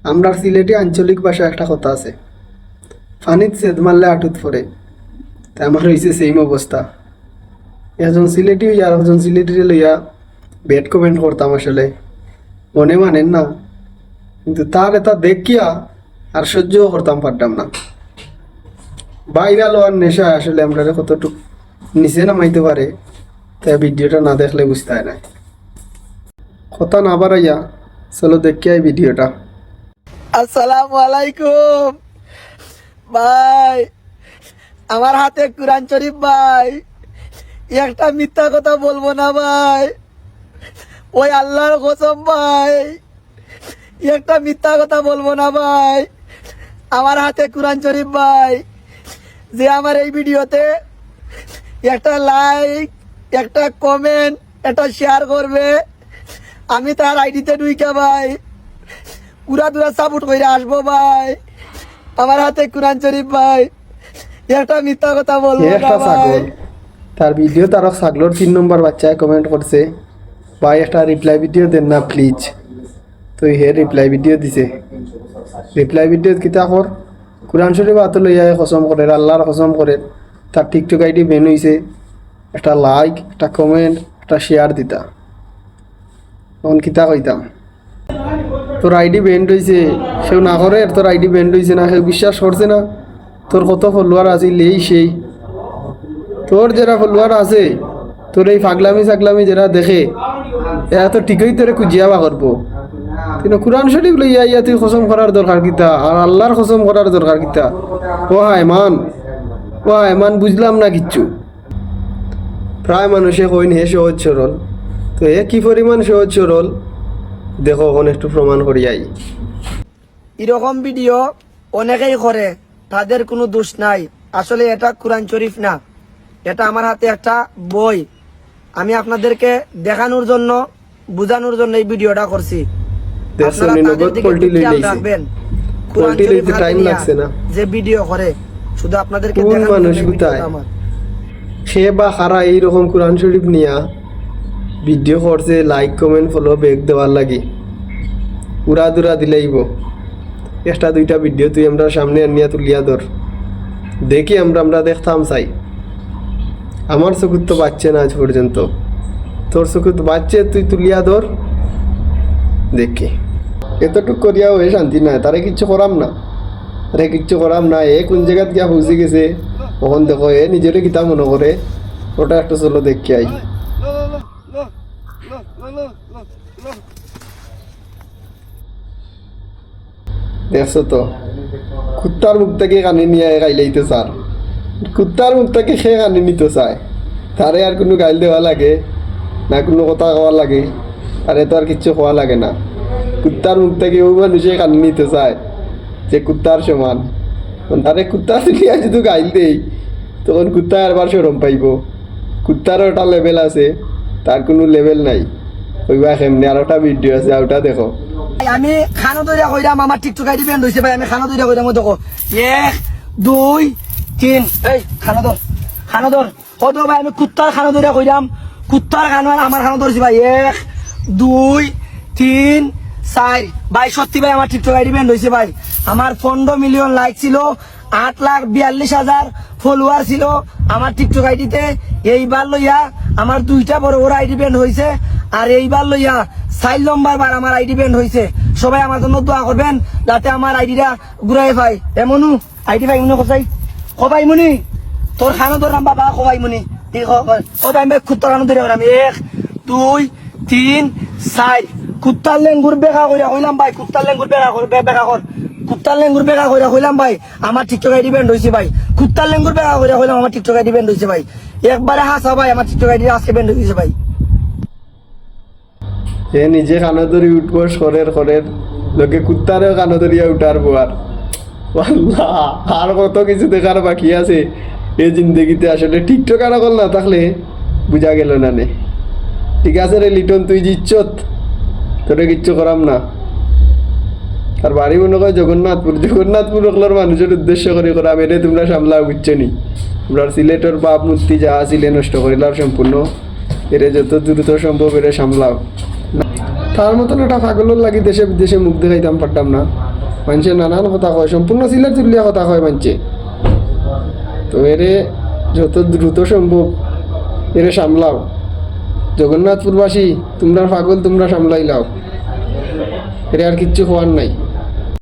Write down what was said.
আমরা সিলেটি আঞ্চলিক ভাষা একটা কথা আছে, পানিত সেদ মারলে আটুত পড়ে। তাই আমার হয়েছে সেম অবস্থা। একজন সিলেটি হইয়া আর একজন সিলেটিরে লইয়া ব্যাড কমেন্ট করতাম, আসলে মনে মানেন না, কিন্তু তার এটা দেখিয়া আর সহ্যও করতাম পারতাম না। বাইরা লোয়ার নেশা আসলে আমরা কতটুক নিচে নামাইতে পারে, তাই ভিডিওটা না দেখলে বুঝতে হয় না। কথা না বাড়াইয়া চলো দেখিয়াই ভিডিওটা। আসসালামু আলাইকুম ভাই, আমার হাতে কুরআন শরীফ ভাই, একটা মিথ্যা কথা বলবো না ভাই, ওই আল্লাহর কসম ভাই, একটা মিথ্যা কথা বলবো না ভাই। আমার হাতে কুরআন শরীফ ভাই, যে আমার এই ভিডিওতে একটা লাইক, একটা কমেন্ট, একটা শেয়ার করবে, আমি তার আইডিতে ঢুইকা ভাই পুরা দুরা সাপোর্ট করে আসবো ভাই। আমার হাতে কুরআন শরীফ ভাই, একটা মিথ্যা কথা বলবো না একটা ভাই। ছাগল, তার ভিডিও তার ছাগলর 3 নম্বর বাচ্চায় কমেন্ট করছে, ভাই একটা রিপ্লাই ভিডিও দেন না প্লিজ। তো হে রিপ্লাই ভিডিও দিছে। রিপ্লাই ভিডিও কিতা কর, কোরআন শরীফ হাতে লইয়া কসম করে, আল্লাহর কসম করে, তার টিকটক আইডি বেন হইছে, একটা লাইক, একটা কমেন্ট, একটা শেয়ার দিতা। তখন কিতা কইতাম, তোর আইডি বেন্ড হয়েছে, সেও না করে, তোর আইডি বেন্ড হয়েছে না, সেও বিশ্বাস করছে না, তোর কত ফলোয়ার আছিল এই সেই, তোর যারা ফলোয়ার আছে, তোর এই ফাগলামি সাগলামি যারা দেখে, এরা তো ঠিকই তোরে কুজিয়াবা করবো। কিন্তু কোরআন শরীফ লইয়া ইয়া তুই কসম করার দরকার কিতা, আর আল্লাহর কসম করার দরকার কিতা? ও হায় মান বুঝলাম না কিচ্ছু। প্রায় মানুষে কইন হে সহজ সরল, তো এ কি পরিমাণ সহজ সরল দেখো, এখন একটু প্রমাণ করিয়াই। এরকম ভিডিও অনেকেই করে, তাদের কোনো দোষ নাই। আসলে এটা কোরআন শরীফ না, এটা আমার হাতে একটা বই। আমি আপনাদেরকে দেখানোর জন্য, বোঝানোর জন্য এই ভিডিওটা করছি। আপনারা তাদের দিকে খেয়াল রাখবেন। কোরআন শরীফ হাতে নিয়া যে ভিডিও করে, শুধু আপনাদেরকে কোন দেখানোর মানুষ জন্য এই কোথায় ভিডিওটা আমার। সে বা খারা এইরকম কোরআন শরীফ নিয়া ভিডিও করছে, লাইক কমেন্ট ফলো ব্যাক দেওয়ার লাগি উড়া দুরা দিলেইব। একটা দুইটা ভিডিও তুই আমরা সামনে আনিয়া তুলিয়া ধর, দেখি আমরা দেখতাম চাই। আমার চকুত তো বাচ্চে না আজ পর্যন্ত, তোর চকুত বাচ্চে, তুই তুলিয়া ধর দেখি। এতটুক করিয়াও এ শান্তি নাই, তারে কিচ্ছু করাম না, এ কোন জায়গাত গিয়া পৌঁছে গেছে। তখন দেখো এ নিজেরে কিতা মনে করে, ওটা একটা চলো দেখি আই। দেখছো তো, কুত্তার মুখ থেকে কানি নিয়ে গাইলেইতে চার, কুত্তার মুখ থেকে খেয়ে কানি নিতে চায়। তারে আর কোনো গাইল দেওয়া লাগে না, কোনো কথা কওয়া লাগে, তারে তো আর কিচ্ছু খাওয়া লাগে না। কুত্তার মুখ থেকে ওই মানুষে কানি নিতে চায় যে কুত্তার সমান। তারে কুত্তা নিয়ে যদি গাইল দেই, তখন কুত্তা আরবার সরম পাইব। কুত্তারও একটা লেভেল আছে, তার কোনো লেভেল নাই। ওইবা কেমনি আর একটা ভিডিও আছে, ওটা দেখো। আমি খানো দইরা কইরাম, আমার টিকটক আইডি বেন হইছে ভাই। আমি খানো দইরা কইরাম, দেখো 1 2 3, এই খানো ধর কত ভাই। আমি কুত্তার খানো দইরা কইরাম, কুত্তার খানো আর আমার খানো ধরছি ভাই। 1 2 3 4 ভাই। সত্যি ভাই আমার টিকটক আইডি বেন হইছে ভাই। আমার 15 মিলিয়ন লাইক ছিল, 8,42,000 ফলোয়ার ছিল আমার টিকটক আইডিতে। এইবার লইয়া আমার 2টা বড় বড় আইডি বেন হইছে, আর এইবার লইয়া 4 নম্বর বার আমার আইডি বেন হইছে। সবাই আমার জন্য দোয়া করবেন যাতে আমার আইডিটা ঘুরাই পাই। এমনও আইডি ভাই মনে কোথায় কবাই মুনি, তোর খানো ধরাম বাবা, কবাই মুনি ওটাই আমি কুত্তার খানো ধরে আমি 1 2 3 4 কুত্তার লেঙ্গুর বেকা করে হইলাম ভাই। কুত্তার লেঙ্গুর বেকা কর, কুত্তার লেঙ্গুর বেকা করে হইলাম ভাই। আমার টিকটক আইডি বেন্ড হয়েছে ভাই। কুত্তার লেঙ্গুর বেকা করে হইলাম, আমার টিকটক আইডি বেন্ড হয়েছে ভাই। একবারে হাসা ভাই, আমার টিকটক আইডি আজকে বেন্ড হয়েছে ভাই। এ নিজে কানো ধরি উঠবো সরের লোকে কুত্তারেও কানো ধরিয়া উঠার বোয়ার। আর কত কিছু দেখার বাকি আছে এই জিন্দগিতে। আসলে টিকটক আর কল না থাকলে বুঝা গেল না নে। ঠিক আছে রে লিটন, তুই জিচ্ছত, তোরে কিচ্ছু করাম না। আর বাড়ি মনে হয় জগন্নাথপুর ওগুলোর মানুষের উদ্দেশ্য করে করা, মেরে তোমরা সামলাও, বুঝছো নি? তোমরা সিলেটের বাপ মূর্তি যা আসিলে নষ্ট করিলাম সম্পূর্ণ, এরে যত দ্রুত সম্ভব এরে সামলাও। তার মতন একটা পাগলের লাগি দেশে বিদেশে মুখ দেখাইতাম পারতাম না। মানুষে নানান কথা কয়, সম্পূর্ণ সিলেট তুলিয়া কথা কয় মানুষে। তো এরে যত দ্রুত সম্ভব এরে সামলাও। জগন্নাথপুরবাসী তোমরা পাগল, তোমরা সামলাই লাও, এরে আর কিচ্ছু হওয়ার নাই।